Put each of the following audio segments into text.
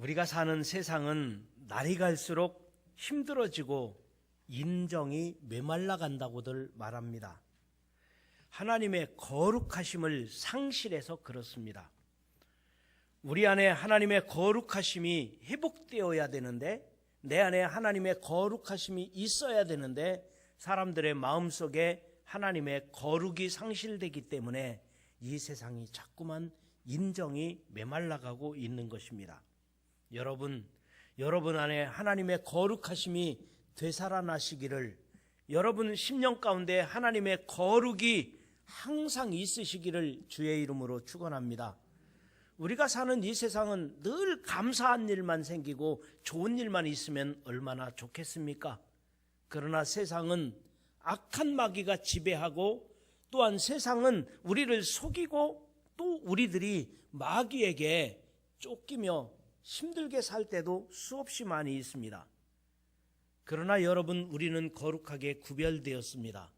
우리가 사는 세상은 날이 갈수록 힘들어지고 인정이 메말라 간다고들 말합니다. 하나님의 거룩하심을 상실해서 그렇습니다. 우리 안에 하나님의 거룩하심이 회복되어야 되는데, 내 안에 하나님의 거룩하심이 있어야 되는데, 사람들의 마음속에 하나님의 거룩이 상실되기 때문에 이 세상이 자꾸만 인정이 메말라가고 있는 것입니다. 여러분 안에 하나님의 거룩하심이 되살아나시기를, 여러분 심령 가운데 하나님의 거룩이 항상 있으시기를 주의 이름으로 축원합니다. 우리가 사는 이 세상은 늘 감사한 일만 생기고 좋은 일만 있으면 얼마나 좋겠습니까? 그러나 세상은 악한 마귀가 지배하고, 또한 세상은 우리를 속이고, 또 우리들이 마귀에게 쫓기며 힘들게 살 때도 수없이 많이 있습니다. 그러나 여러분, 우리는 거룩하게 구별되었습니다.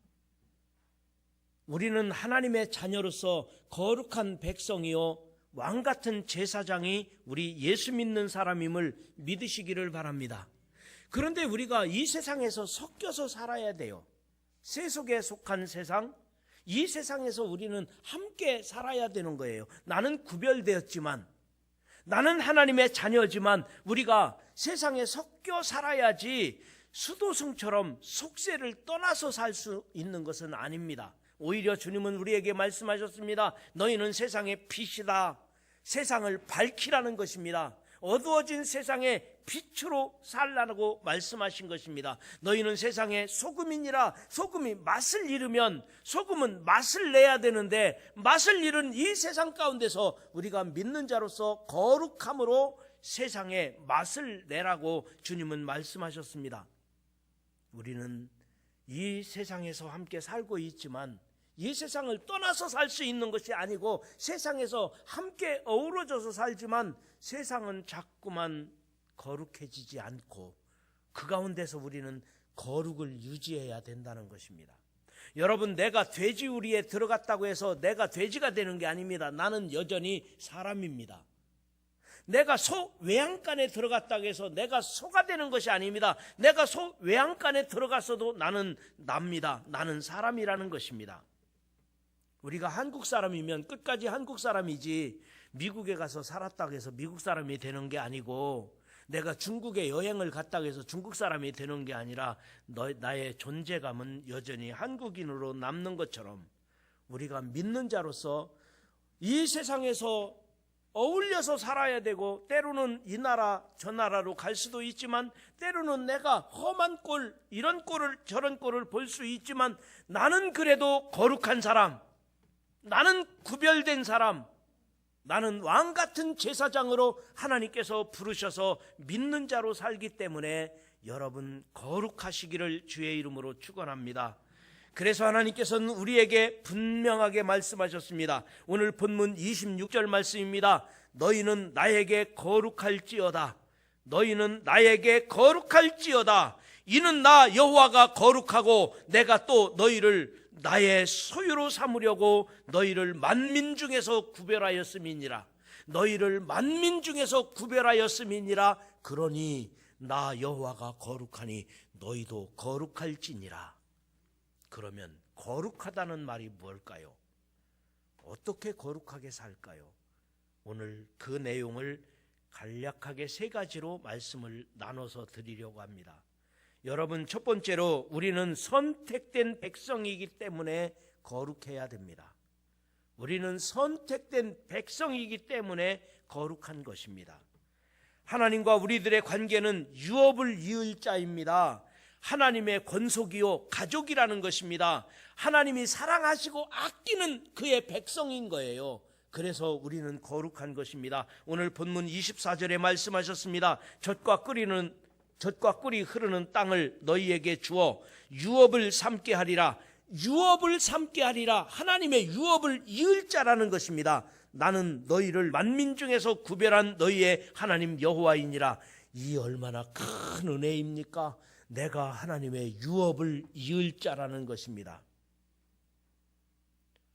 우리는 하나님의 자녀로서 거룩한 백성이요 왕같은 제사장이 우리 예수 믿는 사람임을 믿으시기를 바랍니다. 그런데 우리가 이 세상에서 섞여서 살아야 돼요. 세속에 속한 세상, 이 세상에서 우리는 함께 살아야 되는 거예요. 나는 구별되었지만, 나는 하나님의 자녀지만 우리가 세상에 섞여 살아야지 수도승처럼 속세를 떠나서 살 수 있는 것은 아닙니다. 오히려 주님은 우리에게 말씀하셨습니다. 너희는 세상의 빛이다. 세상을 밝히라는 것입니다. 어두워진 세상에 빛으로 살라고 말씀하신 것입니다. 너희는 세상의 소금이니라. 소금이 맛을 잃으면 소금은 맛을 내야 되는데, 맛을 잃은 이 세상 가운데서 우리가 믿는 자로서 거룩함으로 세상에 맛을 내라고 주님은 말씀하셨습니다. 우리는 이 세상에서 함께 살고 있지만 이 세상을 떠나서 살 수 있는 것이 아니고, 세상에서 함께 어우러져서 살지만 세상은 자꾸만 거룩해지지 않고 그 가운데서 우리는 거룩을 유지해야 된다는 것입니다. 여러분, 내가 돼지우리에 들어갔다고 해서 내가 돼지가 되는 게 아닙니다. 나는 여전히 사람입니다. 내가 소 외양간에 들어갔다고 해서 내가 소가 되는 것이 아닙니다. 내가 소 외양간에 들어갔어도 나는 납니다. 나는 사람이라는 것입니다. 우리가 한국 사람이면 끝까지 한국 사람이지, 미국에 가서 살았다고 해서 미국 사람이 되는 게 아니고, 내가 중국에 여행을 갔다고 해서 중국 사람이 되는 게 아니라 나의 존재감은 여전히 한국인으로 남는 것처럼, 우리가 믿는 자로서 이 세상에서 어울려서 살아야 되고, 때로는 이 나라 저 나라로 갈 수도 있지만, 때로는 내가 험한 꼴, 이런 꼴을 저런 꼴을 볼 수 있지만, 나는 그래도 거룩한 사람, 나는 구별된 사람, 나는 왕같은 제사장으로 하나님께서 부르셔서 믿는 자로 살기 때문에 여러분 거룩하시기를 주의 이름으로 축원합니다. 그래서 하나님께서는 우리에게 분명하게 말씀하셨습니다. 오늘 본문 26절 말씀입니다. 너희는 나에게 거룩할지어다. 너희는 나에게 거룩할지어다. 이는 나 여호와가 거룩하고 내가 또 너희를 나의 소유로 삼으려고 너희를 만민 중에서 구별하였음이니라. 너희를 만민 중에서 구별하였음이니라. 그러니 나 여호와가 거룩하니 너희도 거룩할지니라. 그러면 거룩하다는 말이 뭘까요? 어떻게 거룩하게 살까요? 오늘 그 내용을 간략하게 세 가지로 말씀을 나눠서 드리려고 합니다. 여러분, 첫 번째로 우리는 선택된 백성이기 때문에 거룩해야 됩니다. 우리는 선택된 백성이기 때문에 거룩한 것입니다. 하나님과 우리들의 관계는 유업을 이을 자입니다. 하나님의 권속이요 가족이라는 것입니다. 하나님이 사랑하시고 아끼는 그의 백성인 거예요. 그래서 우리는 거룩한 것입니다. 오늘 본문 24절에 말씀하셨습니다. 젖과 꿀이 흐르는 땅을 너희에게 주어 유업을 삼게 하리라. 유업을 삼게 하리라. 하나님의 유업을 이을 자라는 것입니다. 나는 너희를 만민 중에서 구별한 너희의 하나님 여호와이니라. 이 얼마나 큰 은혜입니까? 내가 하나님의 유업을 이을 자라는 것입니다.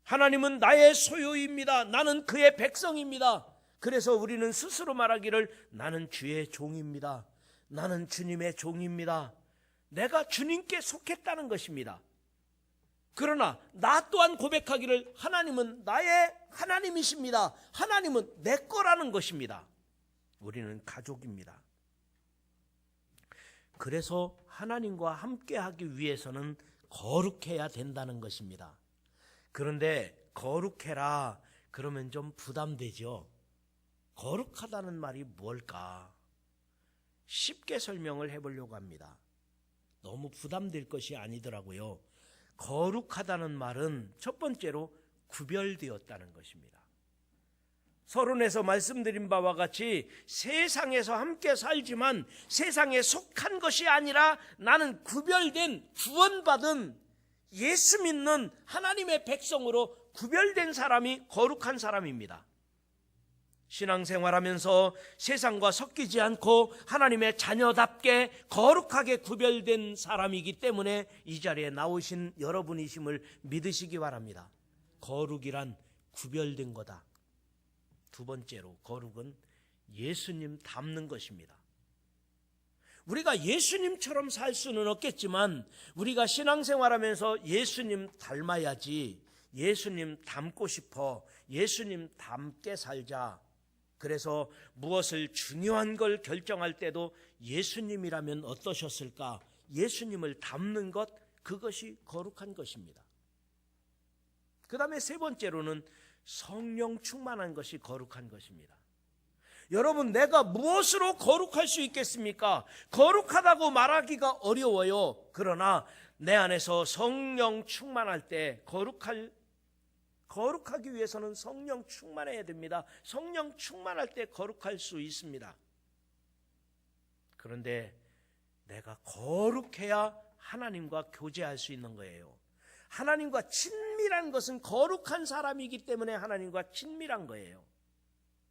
하나님은 나의 소유입니다. 나는 그의 백성입니다. 그래서 우리는 스스로 말하기를 나는 주의 종입니다. 나는 주님의 종입니다. 내가 주님께 속했다는 것입니다. 그러나 나 또한 고백하기를 하나님은 나의 하나님이십니다. 하나님은 내 거라는 것입니다. 우리는 가족입니다. 그래서 하나님과 함께하기 위해서는 거룩해야 된다는 것입니다. 그런데 거룩해라 그러면 좀 부담되죠. 거룩하다는 말이 뭘까? 쉽게 설명을 해보려고 합니다. 너무 부담될 것이 아니더라고요. 거룩하다는 말은 첫 번째로 구별되었다는 것입니다. 서론에서 말씀드린 바와 같이 세상에서 함께 살지만 세상에 속한 것이 아니라 나는 구별된, 구원받은 예수 믿는 하나님의 백성으로 구별된 사람이 거룩한 사람입니다. 신앙생활하면서 세상과 섞이지 않고 하나님의 자녀답게 거룩하게 구별된 사람이기 때문에 이 자리에 나오신 여러분이심을 믿으시기 바랍니다. 거룩이란 구별된 거다. 두 번째로 거룩은 예수님 닮는 것입니다. 우리가 예수님처럼 살 수는 없겠지만 우리가 신앙생활하면서 예수님 닮아야지, 예수님 닮고 싶어, 예수님 닮게 살자. 그래서 무엇을 중요한 걸 결정할 때도 예수님이라면 어떠셨을까? 예수님을 닮는 것, 그것이 거룩한 것입니다. 그 다음에 세 번째로는 성령 충만한 것이 거룩한 것입니다. 여러분, 내가 무엇으로 거룩할 수 있겠습니까? 거룩하다고 말하기가 어려워요. 그러나 내 안에서 성령 충만할 때 거룩하기 위해서는 성령 충만해야 됩니다. 성령 충만할 때 거룩할 수 있습니다. 그런데 내가 거룩해야 하나님과 교제할 수 있는 거예요. 하나님과 친밀한 것은 거룩한 사람이기 때문에 하나님과 친밀한 거예요.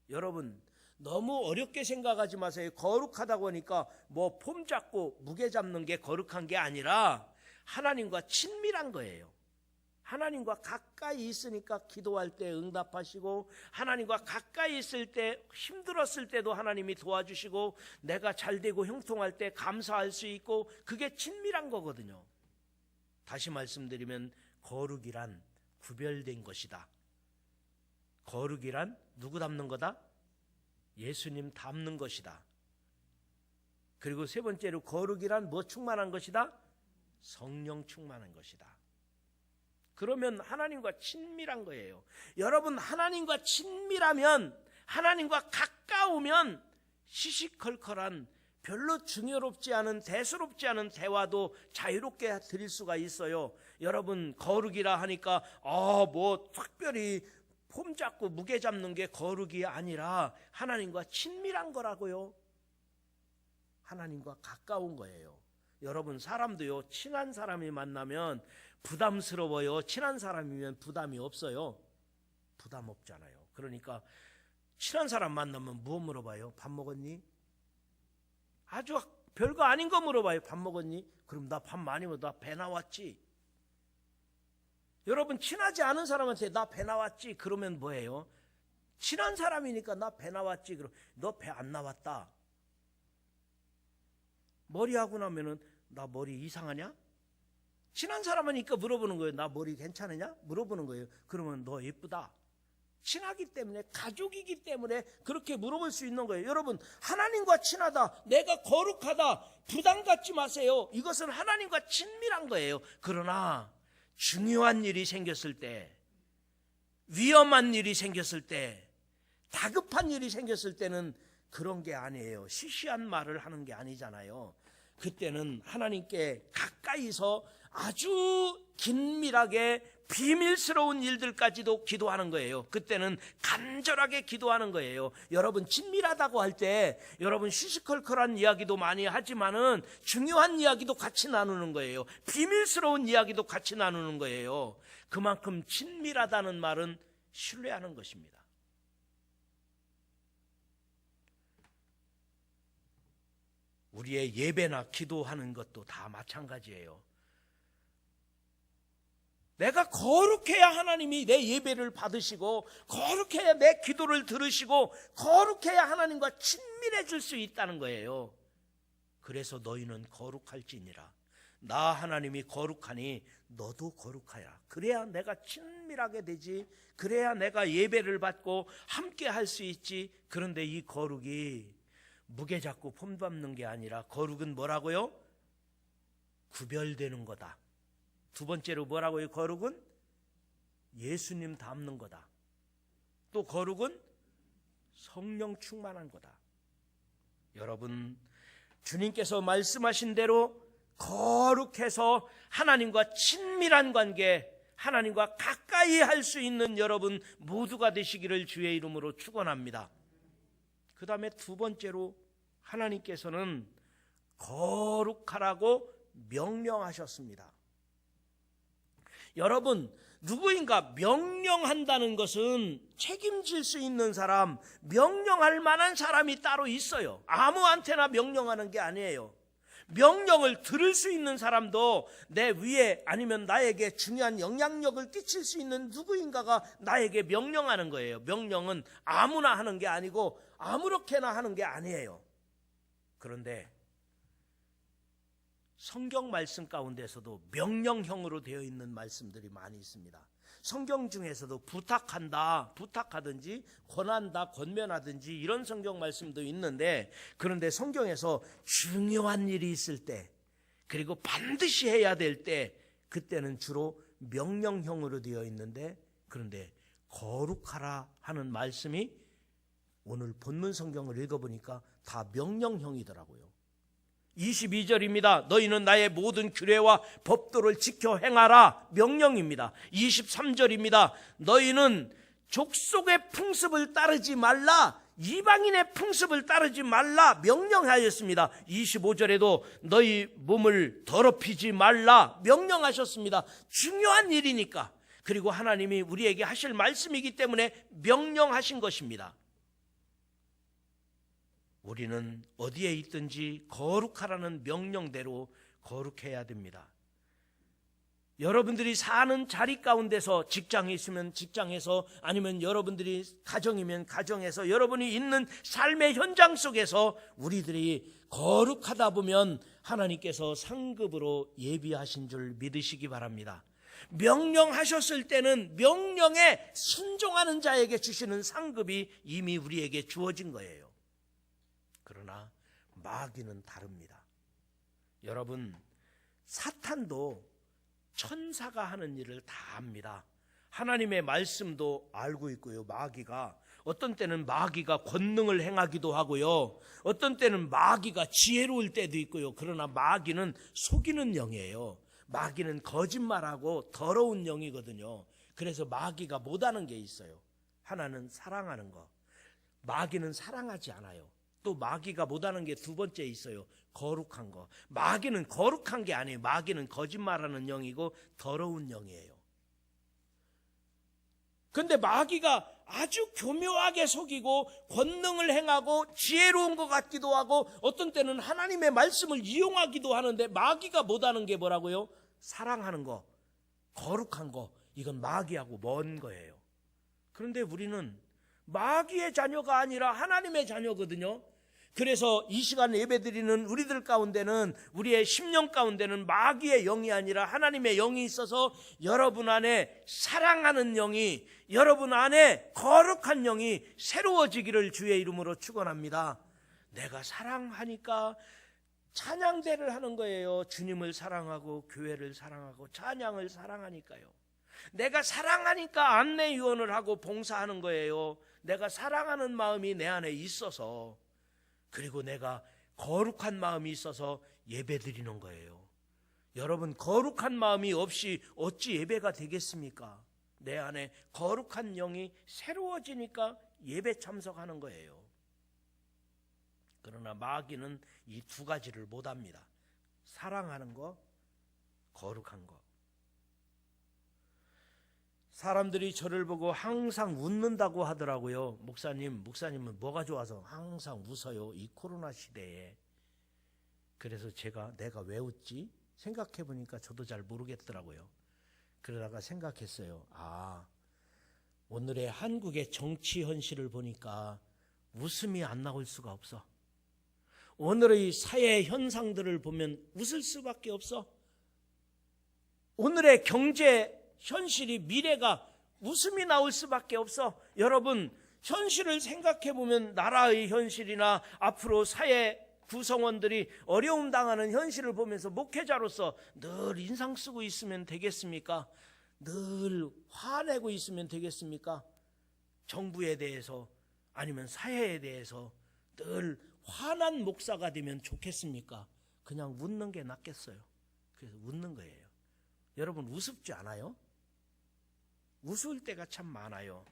여러분, 너무 어렵게 생각하지 마세요. 거룩하다고 하니까 뭐 폼 잡고 무게 잡는 게 거룩한 게 아니라 하나님과 친밀한 거예요. 하나님과 가까이 있으니까 기도할 때 응답하시고, 하나님과 가까이 있을 때 힘들었을 때도 하나님이 도와주시고, 내가 잘되고 형통할 때 감사할 수 있고, 그게 친밀한 거거든요. 다시 말씀드리면 거룩이란 구별된 것이다. 거룩이란 누구 닮는 거다? 예수님 닮는 것이다. 그리고 세 번째로 거룩이란 뭐 충만한 것이다? 성령 충만한 것이다. 그러면 하나님과 친밀한 거예요. 여러분, 하나님과 친밀하면, 하나님과 가까우면 시시컬컬한, 별로 중요롭지 않은, 대수롭지 않은 대화도 자유롭게 드릴 수가 있어요. 여러분, 거룩이라 하니까 뭐 특별히 폼 잡고 무게 잡는 게 거룩이 아니라 하나님과 친밀한 거라고요. 하나님과 가까운 거예요. 여러분, 사람도요, 친한 사람이 만나면 부담스러워요. 친한 사람이면 부담이 없어요. 부담 없잖아요. 그러니까 친한 사람 만나면 뭐 물어봐요? 밥 먹었니? 아주 별거 아닌 거 물어봐요. 밥 먹었니? 그럼 나 밥 많이 먹어. 나 배 나왔지? 여러분, 친하지 않은 사람한테 나 배 나왔지? 그러면 뭐예요? 친한 사람이니까 나 배 나왔지? 그럼 너 배 안 나왔다. 머리하고 나면은 나 머리 이상하냐? 친한 사람이니까 물어보는 거예요. 나 머리 괜찮으냐? 물어보는 거예요. 그러면 너 예쁘다. 친하기 때문에, 가족이기 때문에 그렇게 물어볼 수 있는 거예요. 여러분, 하나님과 친하다, 내가 거룩하다, 부담 갖지 마세요. 이것은 하나님과 친밀한 거예요. 그러나 중요한 일이 생겼을 때, 위험한 일이 생겼을 때, 다급한 일이 생겼을 때는 그런 게 아니에요. 시시한 말을 하는 게 아니잖아요. 그때는 하나님께 가까이서 아주 긴밀하게 비밀스러운 일들까지도 기도하는 거예요. 그때는 간절하게 기도하는 거예요. 여러분, 친밀하다고 할 때 여러분 시시컬컬한 이야기도 많이 하지만은 중요한 이야기도 같이 나누는 거예요. 비밀스러운 이야기도 같이 나누는 거예요. 그만큼 친밀하다는 말은 신뢰하는 것입니다. 우리의 예배나 기도하는 것도 다 마찬가지예요. 내가 거룩해야 하나님이 내 예배를 받으시고, 거룩해야 내 기도를 들으시고, 거룩해야 하나님과 친밀해질 수 있다는 거예요. 그래서 너희는 거룩할지니라. 나 하나님이 거룩하니 너도 거룩하라. 그래야 내가 친밀하게 되지. 그래야 내가 예배를 받고 함께 할 수 있지. 그런데 이 거룩이 무게 잡고 폼 밟는 게 아니라, 거룩은 뭐라고요? 구별되는 거다. 두 번째로 뭐라고요? 거룩은 예수님 닮는 거다. 또 거룩은 성령 충만한 거다. 여러분, 주님께서 말씀하신 대로 거룩해서 하나님과 친밀한 관계, 하나님과 가까이 할 수 있는 여러분 모두가 되시기를 주의 이름으로 축원합니다. 그 다음에 두 번째로 하나님께서는 거룩하라고 명령하셨습니다. 여러분, 누구인가 명령한다는 것은 책임질 수 있는 사람, 명령할 만한 사람이 따로 있어요. 아무한테나 명령하는 게 아니에요. 명령을 들을 수 있는 사람도 내 위에 아니면 나에게 중요한 영향력을 끼칠 수 있는 누구인가가 나에게 명령하는 거예요. 명령은 아무나 하는 게 아니고 아무렇게나 하는 게 아니에요. 그런데 성경 말씀 가운데서도 명령형으로 되어 있는 말씀들이 많이 있습니다. 성경 중에서도 부탁한다, 부탁하든지 권한다, 권면하든지 이런 성경 말씀도 있는데, 그런데 성경에서 중요한 일이 있을 때, 그리고 반드시 해야 될 때, 그때는 주로 명령형으로 되어 있는데, 그런데 거룩하라 하는 말씀이 오늘 본문 성경을 읽어보니까 다 명령형이더라고요. 22절입니다. 너희는 나의 모든 규례와 법도를 지켜 행하라. 명령입니다. 23절입니다. 너희는 족속의 풍습을 따르지 말라. 이방인의 풍습을 따르지 말라. 명령하였습니다. 25절에도 너희 몸을 더럽히지 말라. 명령하셨습니다. 중요한 일이니까. 그리고 하나님이 우리에게 하실 말씀이기 때문에 명령하신 것입니다. 우리는 어디에 있든지 거룩하라는 명령대로 거룩해야 됩니다. 여러분들이 사는 자리 가운데서, 직장에 있으면 직장에서, 아니면 여러분들이 가정이면 가정에서, 여러분이 있는 삶의 현장 속에서 우리들이 거룩하다 보면 하나님께서 상급으로 예비하신 줄 믿으시기 바랍니다. 명령하셨을 때는 명령에 순종하는 자에게 주시는 상급이 이미 우리에게 주어진 거예요. 그러나 마귀는 다릅니다. 여러분, 사탄도 천사가 하는 일을 다 압니다. 하나님의 말씀도 알고 있고요. 마귀가 어떤 때는 마귀가 권능을 행하기도 하고요. 어떤 때는 마귀가 지혜로울 때도 있고요. 그러나 마귀는 속이는 영이에요. 마귀는 거짓말하고 더러운 영이거든요. 그래서 마귀가 못하는 게 있어요. 하나는 사랑하는 거. 마귀는 사랑하지 않아요. 또 마귀가 못하는 게 두 번째 있어요. 거룩한 거. 마귀는 거룩한 게 아니에요. 마귀는 거짓말하는 영이고 더러운 영이에요. 근데 마귀가 아주 교묘하게 속이고 권능을 행하고 지혜로운 것 같기도 하고 어떤 때는 하나님의 말씀을 이용하기도 하는데, 마귀가 못하는 게 뭐라고요? 사랑하는 거, 거룩한 거. 이건 마귀하고 먼 거예요. 그런데 우리는 마귀의 자녀가 아니라 하나님의 자녀거든요. 그래서 이 시간 예배드리는 우리들 가운데는, 우리의 심령 가운데는 마귀의 영이 아니라 하나님의 영이 있어서 여러분 안에 사랑하는 영이, 여러분 안에 거룩한 영이 새로워지기를 주의 이름으로 축원합니다. 내가 사랑하니까 찬양대를 하는 거예요. 주님을 사랑하고 교회를 사랑하고 찬양을 사랑하니까요. 내가 사랑하니까 안내위원을 하고 봉사하는 거예요. 내가 사랑하는 마음이 내 안에 있어서, 그리고 내가 거룩한 마음이 있어서 예배 드리는 거예요. 여러분, 거룩한 마음이 없이 어찌 예배가 되겠습니까? 내 안에 거룩한 영이 새로워지니까 예배 참석하는 거예요. 그러나 마귀는 이 두 가지를 못합니다. 사랑하는 거, 거룩한 거. 사람들이 저를 보고 항상 웃는다고 하더라고요. 목사님은 뭐가 좋아서 항상 웃어요, 이 코로나 시대에. 그래서 내가 왜 웃지? 생각해 보니까 저도 잘 모르겠더라고요. 그러다가 생각했어요. 오늘의 한국의 정치 현실을 보니까 웃음이 안 나올 수가 없어. 오늘의 사회 현상들을 보면 웃을 수밖에 없어. 오늘의 경제 현실이, 미래가 웃음이 나올 수밖에 없어. 여러분, 현실을 생각해 보면 나라의 현실이나 앞으로 사회 구성원들이 어려움 당하는 현실을 보면서 목회자로서 늘 인상 쓰고 있으면 되겠습니까? 늘 화내고 있으면 되겠습니까? 정부에 대해서 아니면 사회에 대해서 늘 화난 목사가 되면 좋겠습니까? 그냥 웃는 게 낫겠어요. 그래서 웃는 거예요. 여러분, 우습지 않아요? 웃을 때가 참 많아요.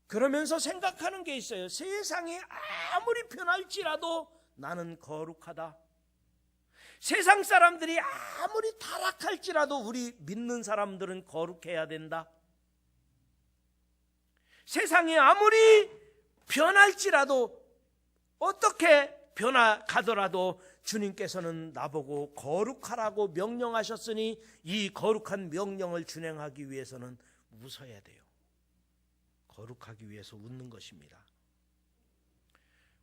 그러면서 생각하는 게 있어요. 세상이 아무리 변할지라도 나는 거룩하다. 세상 사람들이 아무리 타락할지라도 우리 믿는 사람들은 거룩해야 된다. 세상이 아무리 변할지라도, 어떻게 변화가더라도 주님께서는 나보고 거룩하라고 명령하셨으니 이 거룩한 명령을 준행하기 위해서는 웃어야 돼요. 거룩하기 위해서 웃는 것입니다.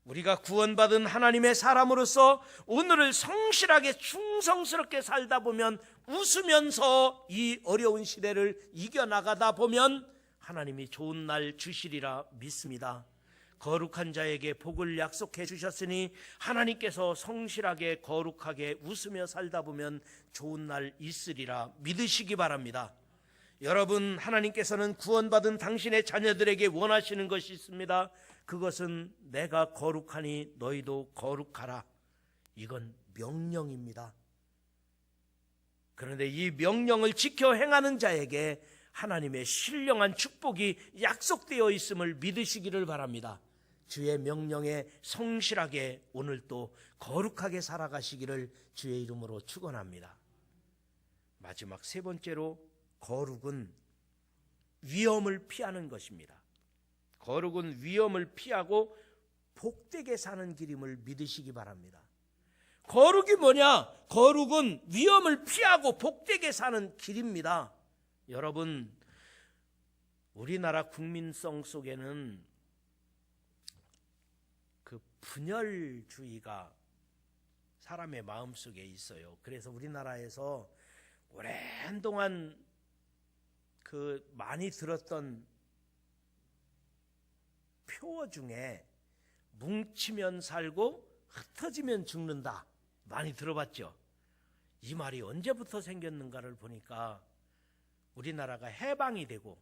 우리가 구원받은 하나님의 사람으로서 오늘을 성실하게 충성스럽게 살다 보면, 웃으면서 이 어려운 시대를 이겨나가다 보면 하나님이 좋은 날 주시리라 믿습니다. 거룩한 자에게 복을 약속해 주셨으니 하나님께서 성실하게 거룩하게 웃으며 살다 보면 좋은 날 있으리라 믿으시기 바랍니다. 여러분, 하나님께서는 구원받은 당신의 자녀들에게 원하시는 것이 있습니다. 그것은 내가 거룩하니 너희도 거룩하라. 이건 명령입니다. 그런데 이 명령을 지켜 행하는 자에게 하나님의 신령한 축복이 약속되어 있음을 믿으시기를 바랍니다. 주의 명령에 성실하게 오늘도 거룩하게 살아가시기를 주의 이름으로 축원합니다. 마지막 세 번째로, 거룩은 위험을 피하는 것입니다. 거룩은 위험을 피하고 복되게 사는 길임을 믿으시기 바랍니다. 거룩이 뭐냐? 거룩은 위험을 피하고 복되게 사는 길입니다. 여러분, 우리나라 국민성 속에는 그 분열주의가 사람의 마음속에 있어요. 그래서 우리나라에서 오랜 동안 그 많이 들었던 표어 중에 뭉치면 살고 흩어지면 죽는다, 많이 들어봤죠? 이 말이 언제부터 생겼는가를 보니까 우리나라가 해방이 되고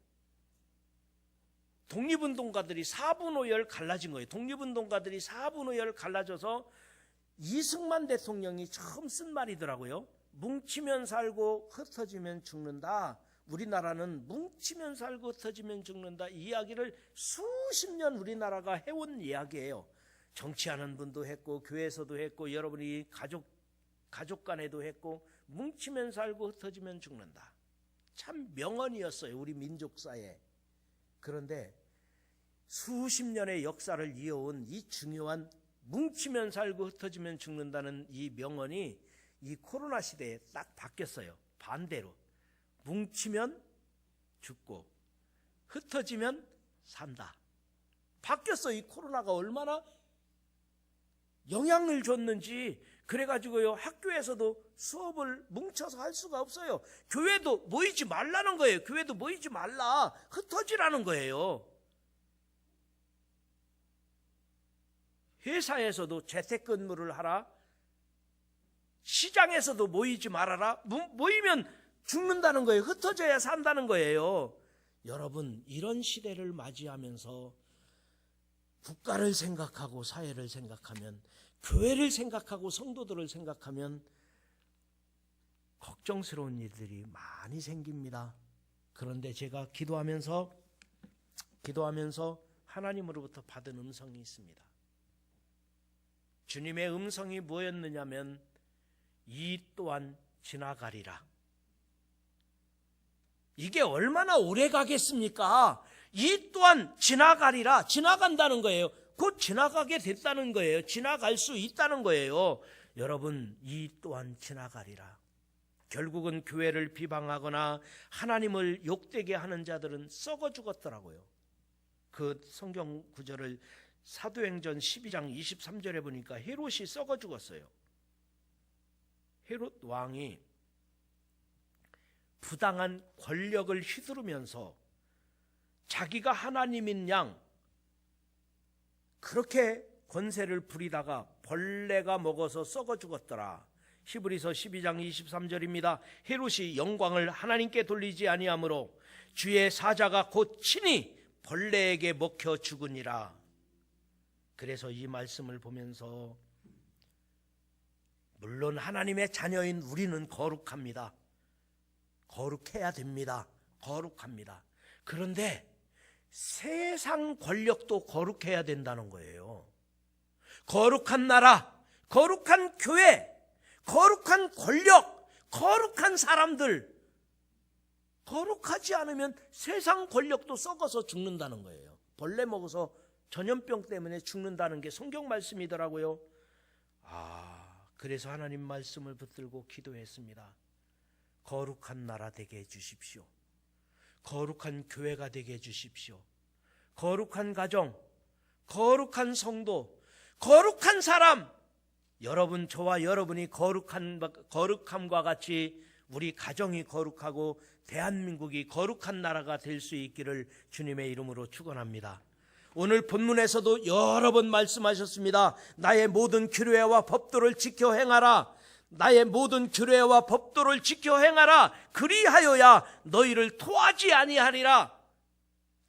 독립운동가들이 4분 5열 갈라진 거예요. 독립운동가들이 4분 5열 갈라져서 이승만 대통령이 처음 쓴 말이더라고요. 뭉치면 살고 흩어지면 죽는다. 우리나라는 뭉치면 살고 흩어지면 죽는다. 이 이야기를 수십 년 우리나라가 해온 이야기예요. 정치하는 분도 했고, 교회에서도 했고, 여러분이 가족 간에도 했고, 뭉치면 살고 흩어지면 죽는다. 참 명언이었어요, 우리 민족사에. 그런데 수십 년의 역사를 이어온 이 중요한 뭉치면 살고 흩어지면 죽는다는 이 명언이 이 코로나 시대에 딱 바뀌었어요. 반대로 뭉치면 죽고 흩어지면 산다. 바뀌었어요. 이 코로나가 얼마나 영향을 줬는지. 그래가지고요, 학교에서도 수업을 뭉쳐서 할 수가 없어요. 교회도 모이지 말라는 거예요. 교회도 모이지 말라, 흩어지라는 거예요. 회사에서도 재택근무를 하라, 시장에서도 모이지 말아라. 모이면 죽는다는 거예요. 흩어져야 산다는 거예요. 여러분, 이런 시대를 맞이하면서 국가를 생각하고 사회를 생각하면, 교회를 생각하고 성도들을 생각하면 걱정스러운 일들이 많이 생깁니다. 그런데 제가 기도하면서 하나님으로부터 받은 음성이 있습니다. 주님의 음성이 뭐였느냐면, 이 또한 지나가리라. 이게 얼마나 오래 가겠습니까? 이 또한 지나가리라. 지나간다는 거예요. 곧 지나가게 됐다는 거예요. 지나갈 수 있다는 거예요. 여러분, 이 또한 지나가리라. 결국은 교회를 비방하거나 하나님을 욕되게 하는 자들은 썩어 죽었더라고요. 그 성경 구절을 사도행전 12장 23절에 보니까 헤롯이 썩어 죽었어요. 헤롯 왕이 부당한 권력을 휘두르면서 자기가 하나님인 양 그렇게 권세를 부리다가 벌레가 먹어서 썩어 죽었더라. 히브리서 12장 23절입니다. 헤롯이 영광을 하나님께 돌리지 아니하므로 주의 사자가 곧 친히 벌레에게 먹혀 죽으니라. 그래서 이 말씀을 보면서 물론 하나님의 자녀인 우리는 거룩합니다. 거룩해야 됩니다. 거룩합니다. 그런데 세상 권력도 거룩해야 된다는 거예요. 거룩한 나라, 거룩한 교회, 거룩한 권력, 거룩한 사람들, 거룩하지 않으면 세상 권력도 썩어서 죽는다는 거예요. 벌레 먹어서 전염병 때문에 죽는다는 게 성경 말씀이더라고요. 그래서 하나님 말씀을 붙들고 기도했습니다. 거룩한 나라 되게 해주십시오. 거룩한 교회가 되게 해주십시오. 거룩한 가정, 거룩한 성도, 거룩한 사람, 여러분, 저와 여러분이 거룩함과 같이 우리 가정이 거룩하고 대한민국이 거룩한 나라가 될 수 있기를 주님의 이름으로 축원합니다. 오늘 본문에서도 여러 번 말씀하셨습니다. 나의 모든 규례와 법도를 지켜 행하라. 나의 모든 규례와 법도를 지켜 행하라. 그리하여야 너희를 토하지 아니하리라.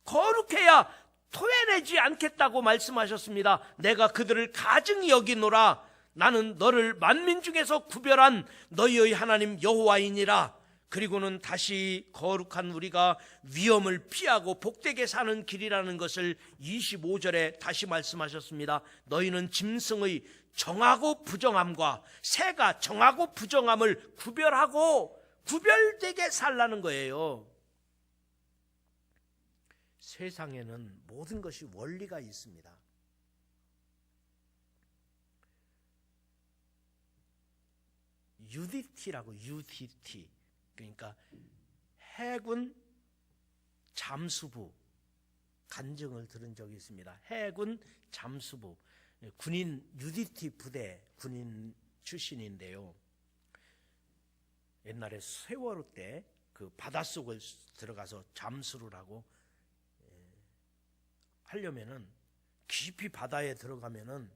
거룩해야 토해내지 않겠다고 말씀하셨습니다. 내가 그들을 가증히 여기노라. 나는 너를 만민 중에서 구별한 너희의 하나님 여호와이니라. 그리고는 다시 거룩한 우리가 위험을 피하고 복되게 사는 길이라는 것을 25절에 다시 말씀하셨습니다. 너희는 짐승의 정하고 부정함과 새가 정하고 부정함을 구별하고 구별되게 살라는 거예요. 세상에는 모든 것이 원리가 있습니다. UDT라고, UDT. 그러니까 해군 잠수부 간증을 들은 적이 있습니다. 해군 잠수부 군인 UDT 부대 군인 출신인데요. 옛날에 세월호 때 그 바닷속을 들어가서 잠수를 하고 하려면은 깊이 바다에 들어가면은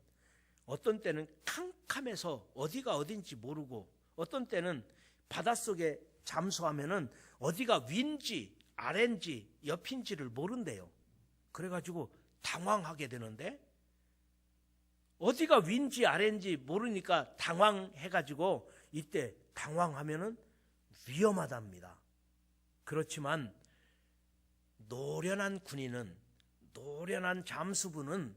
어떤 때는 캄캄해서 어디가 어딘지 모르고 어떤 때는 바닷속에 잠수하면은 어디가 위인지 아래인지 옆인지를 모른대요. 그래가지고 당황하게 되는데 어디가 위인지 아래인지 모르니까 당황해가지고 이때 당황하면은 위험하답니다. 그렇지만 노련한 군인은 노련한 잠수부는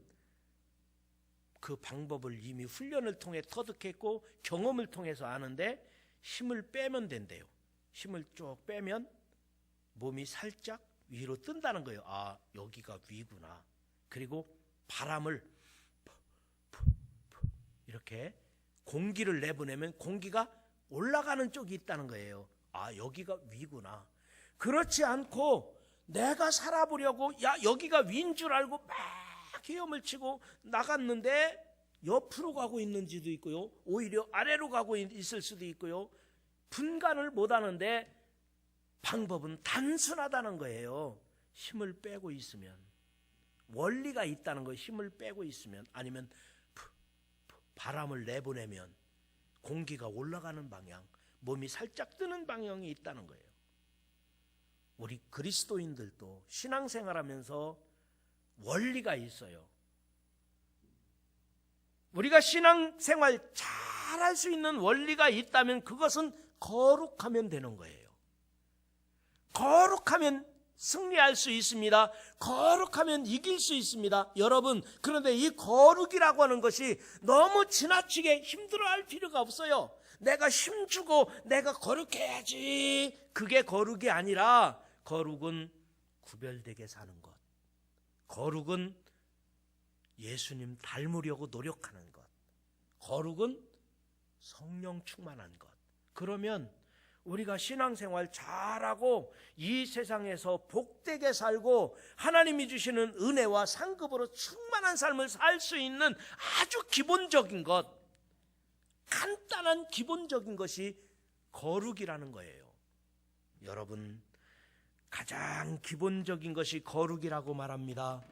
그 방법을 이미 훈련을 통해 터득했고 경험을 통해서 아는데 힘을 빼면 된대요. 힘을 쭉 빼면 몸이 살짝 위로 뜬다는 거예요. 여기가 위구나. 그리고 바람을 이렇게 공기를 내보내면 공기가 올라가는 쪽이 있다는 거예요. 여기가 위구나. 그렇지 않고 내가 살아보려고 여기가 위인 줄 알고 막 헤엄을 치고 나갔는데 옆으로 가고 있는지도 있고요. 오히려 아래로 가고 있을 수도 있고요. 분간을 못하는데 방법은 단순하다는 거예요. 힘을 빼고 있으면, 원리가 있다는 거예요. 힘을 빼고 있으면, 아니면 바람을 내보내면 공기가 올라가는 방향, 몸이 살짝 뜨는 방향이 있다는 거예요. 우리 그리스도인들도 신앙생활하면서 원리가 있어요. 우리가 신앙생활 잘할 수 있는 원리가 있다면 그것은 거룩하면 되는 거예요. 거룩하면 승리할 수 있습니다. 거룩하면 이길 수 있습니다. 여러분, 그런데 이 거룩이라고 하는 것이 너무 지나치게 힘들어할 필요가 없어요. 내가 힘주고 내가 거룩해야지, 그게 거룩이 아니라 거룩은 구별되게 사는 것, 거룩은 예수님 닮으려고 노력하는 것, 거룩은 성령 충만한 것. 그러면 우리가 신앙생활 잘하고 이 세상에서 복되게 살고 하나님이 주시는 은혜와 상급으로 충만한 삶을 살 수 있는 아주 기본적인 것, 간단한 기본적인 것이 거룩이라는 거예요. 여러분, 가장 기본적인 것이 거룩이라고 말합니다.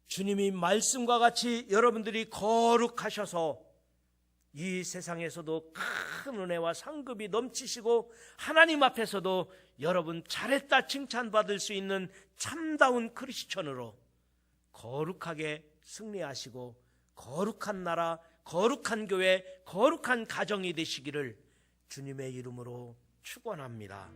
주님이 말씀과 같이 여러분들이 거룩하셔서 이 세상에서도 큰 은혜와 상급이 넘치시고 하나님 앞에서도 여러분 잘했다 칭찬받을 수 있는 참다운 크리스천으로 거룩하게 승리하시고 거룩한 나라, 거룩한 교회, 거룩한 가정이 되시기를 주님의 이름으로 축원합니다.